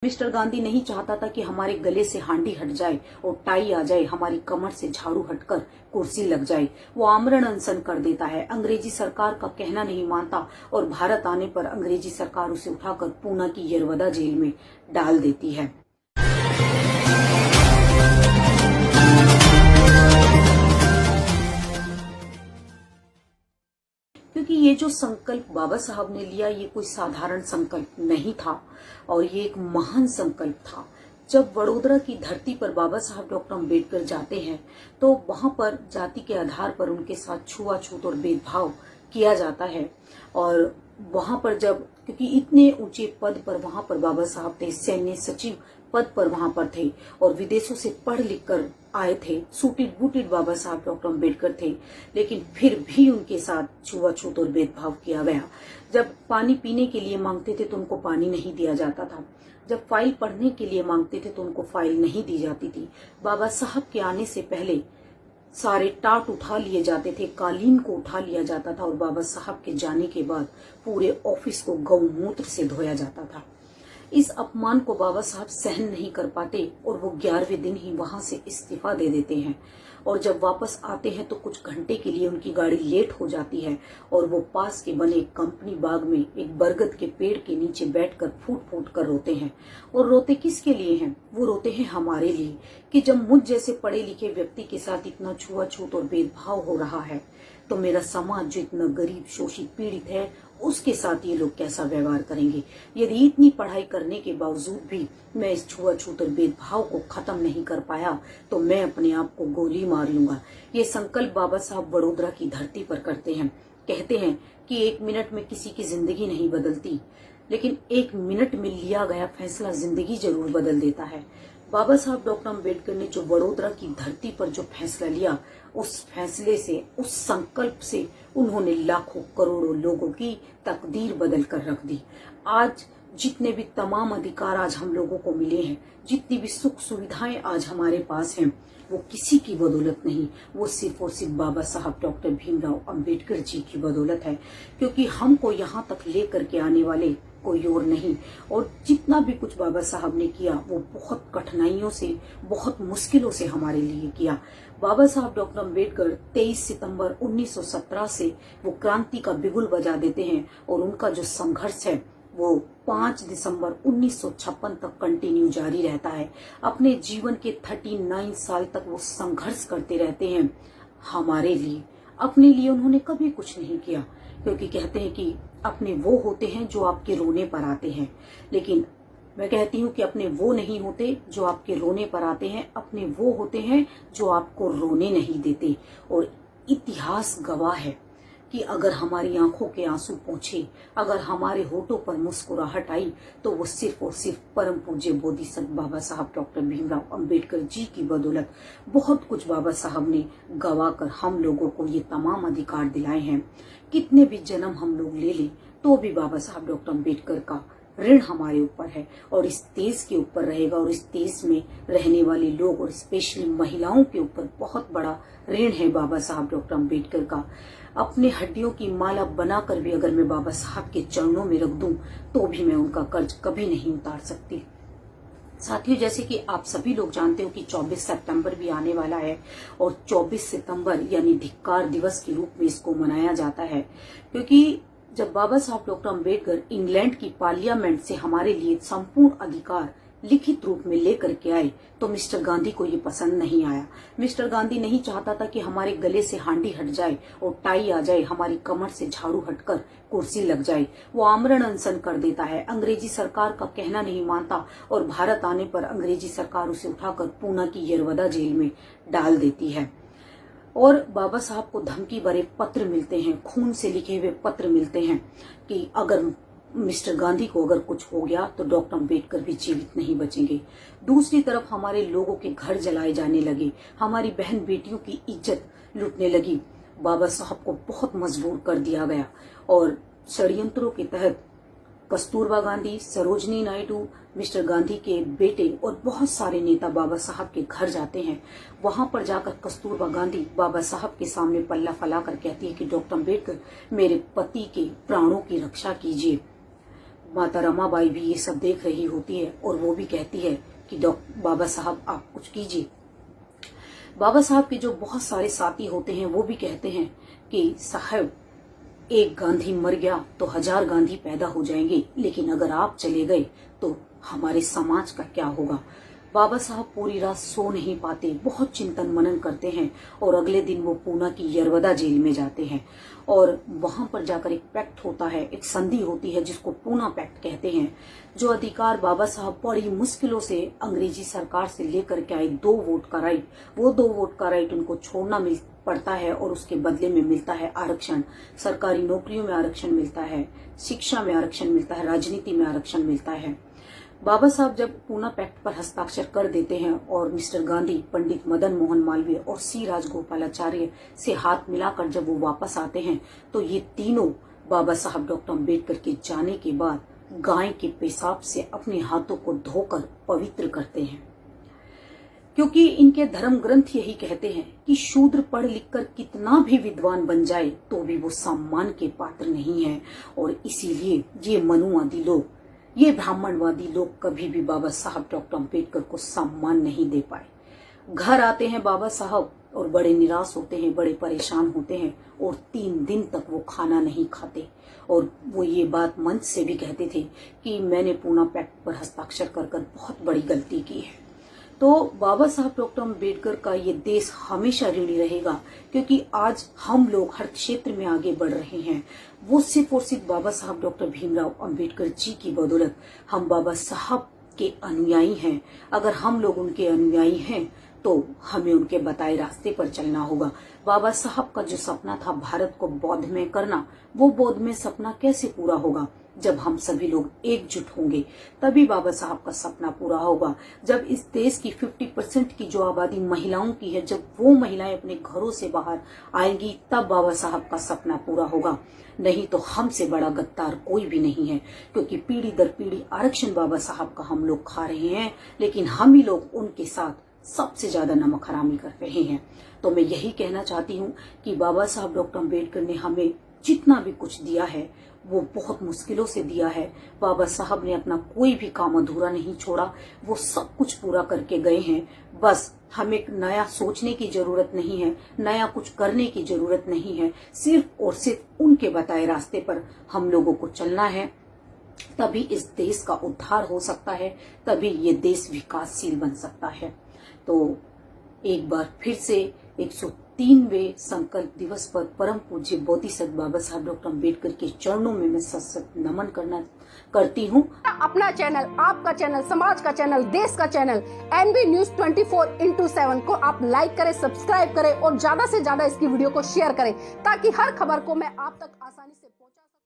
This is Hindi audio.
मिस्टर गांधी नहीं चाहता था कि हमारे गले से हांडी हट जाए और टाई आ जाए, हमारी कमर से झाड़ू हटकर कुर्सी लग जाए। वो आमरण अनशन कर देता है, अंग्रेजी सरकार का कहना नहीं मानता और भारत आने पर अंग्रेजी सरकार उसे उठाकर पूना की यरवदा जेल में डाल देती है। क्योंकि ये जो संकल्प बाबा साहब ने लिया, ये कोई साधारण संकल्प नहीं था और ये एक महान संकल्प था। जब वडोदरा की धरती पर बाबा साहब डॉक्टर अम्बेडकर जाते हैं तो वहां पर जाति के आधार पर उनके साथ छुआछूत और भेदभाव किया जाता है। और वहां पर जब, क्योंकि इतने ऊंचे पद पर वहां पर बाबा साहब थे, सैन्य सचिव पद पर वहां पर थे और विदेशों से पढ़ लिख कर आए थे, सूटेड बूटेड बाबा साहब डॉक्टर अम्बेडकर थे, लेकिन फिर भी उनके साथ छुआछूत और भेदभाव किया गया। जब पानी पीने के लिए मांगते थे तो उनको पानी नहीं दिया जाता था, जब फाइल पढ़ने के लिए मांगते थे तो उनको फाइल नहीं दी जाती थी। बाबा साहब के आने से पहले सारे टाट उठा लिए जाते थे, कालीन को उठा लिया जाता था और बाबा साहब के जाने के बाद पूरे ऑफिस को गौमूत्र से धोया जाता था। इस अपमान को बाबा साहब सहन नहीं कर पाते और वो 11वें दिन ही वहां से इस्तीफा दे देते हैं। और जब वापस आते हैं तो कुछ घंटे के लिए उनकी गाड़ी लेट हो जाती है और वो पास के बने कंपनी बाग में एक बरगद के पेड़ के नीचे बैठकर फूट फूट कर रोते हैं। और रोते किसके लिए हैं? वो रोते हैं हमारे लिए, कि जब मुझ जैसे पढ़े लिखे व्यक्ति के साथ इतना छुआछूत और भेदभाव हो रहा है तो मेरा समाज जो इतना गरीब शोषित पीड़ित है उसके साथ ये लोग कैसा व्यवहार करेंगे। यदि इतनी पढ़ाई करने के बावजूद भी मैं इस छुआछूत और भेदभाव को खत्म नहीं कर पाया तो मैं अपने आप को गोली मार लूंगा। ये संकल्प बाबा साहब वडोदरा की धरती पर करते हैं। कहते हैं कि 1 मिनट में किसी की जिंदगी नहीं बदलती, लेकिन 1 मिनट में लिया गया फैसला जिंदगी जरूर बदल देता है। बाबा साहब डॉक्टर अम्बेडकर ने जो वडोदरा की धरती पर जो फैसला लिया, उस फैसले से, उस संकल्प से उन्होंने लाखों करोड़ों लोगों की तकदीर बदल कर रख दी। आज जितने भी तमाम अधिकार आज हम लोगों को मिले हैं, जितनी भी सुख सुविधाएं आज हमारे पास हैं, वो किसी की बदौलत नहीं, वो सिर्फ और सिर्फ बाबा साहब डॉक्टर भीमराव अंबेडकर जी की बदौलत है। क्योंकि हमको यहाँ तक लेकर के आने वाले कोई और नहीं। और जितना भी कुछ बाबा साहब ने किया वो बहुत कठिनाइयों से, बहुत मुश्किलों से हमारे लिए किया। बाबा साहब डॉक्टर अम्बेडकर 23 सितंबर 1917 से वो क्रांति का बिगुल बजा देते हैं और उनका जो संघर्ष है वो 5 दिसंबर 1956 तक कंटिन्यू जारी रहता है। अपने जीवन के 39 साल तक वो संघर्ष करते रहते हैं हमारे लिए। अपने लिए उन्होंने कभी कुछ नहीं किया, क्योंकि कहते हैं कि अपने वो होते हैं जो आपके रोने पर आते हैं, लेकिन मैं कहती हूँ कि अपने वो नहीं होते जो आपके रोने पर आते हैं, अपने वो होते हैं जो आपको रोने नहीं देते। और इतिहास गवाह है कि अगर हमारी आंखों के आंसू पहुंचे, अगर हमारे होठों पर मुस्कुराहट आई, तो वो सिर्फ और सिर्फ परम पूज्य बोधिसत्व बाबा साहब डॉक्टर भीमराव अंबेडकर जी की बदौलत। बहुत कुछ बाबा साहब ने गवा कर हम लोगों को ये तमाम अधिकार दिलाए हैं। कितने भी जन्म हम लोग ले लें तो भी बाबा साहब डॉक्टर अम्बेडकर का ऋण हमारे ऊपर है और इस देश के ऊपर रहेगा। और इस देश में रहने वाले लोग और स्पेशली महिलाओं के ऊपर बहुत बड़ा ऋण है बाबा साहब डॉक्टर अम्बेडकर का। अपने हड्डियों की माला बनाकर भी अगर मैं बाबा साहब के चरणों में रख दूं तो भी मैं उनका कर्ज कभी नहीं उतार सकती। साथियों, जैसे कि आप सभी लोग जानते हो कि 24 सितंबर भी आने वाला है और 24 सितंबर यानी धिक्कार दिवस के रूप में इसको मनाया जाता है। क्योंकि जब बाबा साहब डॉक्टर अम्बेडकर इंग्लैंड की पार्लियामेंट से हमारे लिए संपूर्ण अधिकार लिखित रूप में लेकर के आए तो मिस्टर गांधी को ये पसंद नहीं आया। मिस्टर गांधी नहीं चाहता था कि हमारे गले से हांडी हट जाए और टाई आ जाए, हमारी कमर से झाड़ू हटकर कुर्सी लग जाए। वो आमरण अनशन कर देता है, अंग्रेजी सरकार का कहना नहीं मानता और भारत आने पर अंग्रेजी सरकार उसे उठाकर पूना की यरवदा जेल में डाल देती है। और बाबा साहब को धमकी भरे पत्र मिलते हैं, खून से लिखे हुए पत्र मिलते हैं कि अगर मिस्टर गांधी को अगर कुछ हो गया तो डॉक्टर अम्बेडकर भी जीवित नहीं बचेंगे। दूसरी तरफ हमारे लोगों के घर जलाए जाने लगे, हमारी बहन बेटियों की इज्जत लूटने लगी। बाबा साहब को बहुत मजबूर कर दिया गया और षड्यंत्रों के तहत कस्तूरबा गांधी, सरोजनी नायडू, मिस्टर गांधी के बेटे और बहुत सारे नेता बाबा साहब के घर जाते हैं। वहां पर जाकर कस्तूरबा गांधी बाबा साहब के सामने पल्ला फैला कर कहती है कि डॉक्टर अम्बेडकर, मेरे पति के प्राणों की रक्षा कीजिए। माता रमाबाई भी ये सब देख रही होती है और वो भी कहती है कि डॉक्टर बाबा साहब आप कुछ कीजिए। बाबा साहब के जो बहुत सारे साथी होते हैं वो भी कहते हैं कि साहब एक गांधी मर गया तो 1000 गांधी पैदा हो जाएंगे, लेकिन अगर आप चले गए तो हमारे समाज का क्या होगा। बाबा साहब पूरी रात सो नहीं पाते, बहुत चिंतन मनन करते हैं और अगले दिन वो पूना की यरवदा जेल में जाते हैं और वहां पर जाकर एक पैक्ट होता है, एक संधि होती है जिसको पूना पैक्ट कहते हैं। जो अधिकार बाबा साहब बड़ी मुश्किलों से अंग्रेजी सरकार से लेकर के आए, 2 वोट का राइट, वो 2 वोट का राइट उनको छोड़ना पड़ता है और उसके बदले में मिलता है आरक्षण। सरकारी नौकरियों में आरक्षण मिलता है, शिक्षा में आरक्षण मिलता है, राजनीति में आरक्षण मिलता है। बाबा साहब जब पूना पैक्ट पर हस्ताक्षर कर देते हैं और मिस्टर गांधी, पंडित मदन मोहन मालवीय और सी राजगोपालाचार्य से हाथ मिलाकर जब वो वापस आते हैं तो ये तीनों बाबा साहब डॉक्टर अम्बेडकर के जाने के बाद गाय के पेशाब से अपने हाथों को धोकर पवित्र करते हैं, क्योंकि इनके धर्म ग्रंथ यही कहते हैं कि शूद्र पढ़ लिखकर कितना भी विद्वान बन जाए तो भी वो सम्मान के पात्र नहीं है। और इसीलिए ये मनुवादी लोग, ये ब्राह्मणवादी लोग कभी भी बाबा साहब डॉक्टर अम्बेडकर को सम्मान नहीं दे पाए। घर आते हैं बाबा साहब और बड़े निराश होते हैं, बड़े परेशान होते हैं और 3 दिन तक वो खाना नहीं खाते और वो ये बात मंच से भी कहते थे कि मैंने पूना पैक्ट पर हस्ताक्षर कर बहुत बड़ी गलती की है। तो बाबा साहब डॉक्टर अम्बेडकर का ये देश हमेशा ऋणी रहेगा, क्योंकि आज हम लोग हर क्षेत्र में आगे बढ़ रहे हैं। वो सिर्फ और सिर्फ बाबा साहब डॉक्टर भीमराव अम्बेडकर जी की बदौलत हम बाबा साहब के अनुयायी हैं। अगर हम लोग उनके अनुयायी हैं तो हमें उनके बताए रास्ते पर चलना होगा। बाबा साहब का जो सपना था भारत को बौद्धमय करना, वो बौद्धमय सपना कैसे पूरा होगा? जब हम सभी लोग एकजुट होंगे तभी बाबा साहब का सपना पूरा होगा। जब इस देश की 50% की जो आबादी महिलाओं की है, जब वो महिलाएं अपने घरों से बाहर आएंगी तब बाबा साहब का सपना पूरा होगा। नहीं तो हमसे बड़ा गद्दार कोई भी नहीं है, क्योंकि पीढ़ी दर पीढ़ी आरक्षण बाबा साहब का हम लोग खा रहे हैं, लेकिन हम ही लोग उनके साथ सबसे ज्यादा नमक हरामी कर रहे हैं। तो मैं यही कहना चाहती हूँ कि बाबा साहब डॉक्टर अम्बेडकर ने हमें जितना भी कुछ दिया है वो बहुत मुश्किलों से दिया है। बाबा साहब ने अपना कोई भी काम अधूरा नहीं छोड़ा, वो सब कुछ पूरा करके गए हैं। बस हमें नया सोचने की जरूरत नहीं है, नया कुछ करने की जरूरत नहीं है, सिर्फ और सिर्फ उनके बताए रास्ते पर हम लोगों को चलना है। तभी इस देश का उद्धार हो सकता है, तभी ये देश विकासशील बन सकता है। तो एक बार फिर से 103वें संकल्प दिवस पर परम पूज्य बोधिसत्व बाबा साहब डॉक्टर अम्बेडकर के चरणों में मैं सत नमन करती हूँ। अपना चैनल, आपका चैनल, समाज का चैनल, देश का चैनल NV News 24/7 को आप लाइक करें, सब्सक्राइब करें और ज्यादा से ज्यादा इसकी वीडियो को शेयर करें, ताकि हर खबर को मैं आप तक आसानी से पहुंचा सकूं।